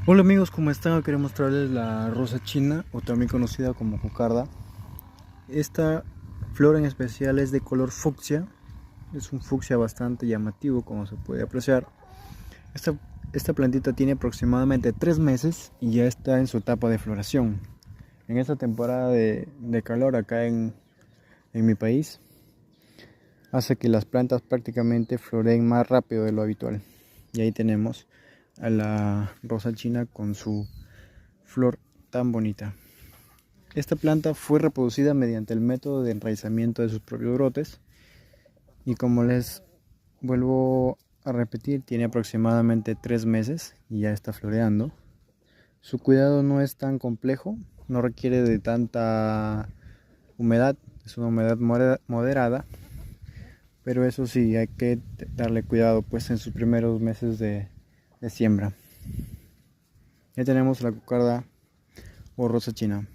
Hola amigos, ¿cómo están? Hoy quería mostrarles la rosa china o también conocida como cucarda. Esta flor en especial es de color fucsia. Es un fucsia bastante llamativo, como se puede apreciar. Esta plantita tiene aproximadamente 3 meses y ya está en su etapa de floración. En esta temporada de calor acá en mi país hace que las plantas prácticamente floreen más rápido de lo habitual. Y ahí tenemos a la rosa china con su flor tan bonita. Esta planta fue reproducida mediante el método de enraizamiento de sus propios brotes y, como les vuelvo a repetir, tiene aproximadamente 3 meses y ya está floreando. Su cuidado no es tan complejo, no requiere de tanta humedad, es una humedad moderada, pero eso sí, hay que darle cuidado pues en sus primeros meses de siembra. Ya tenemos la cucarda o rosa china.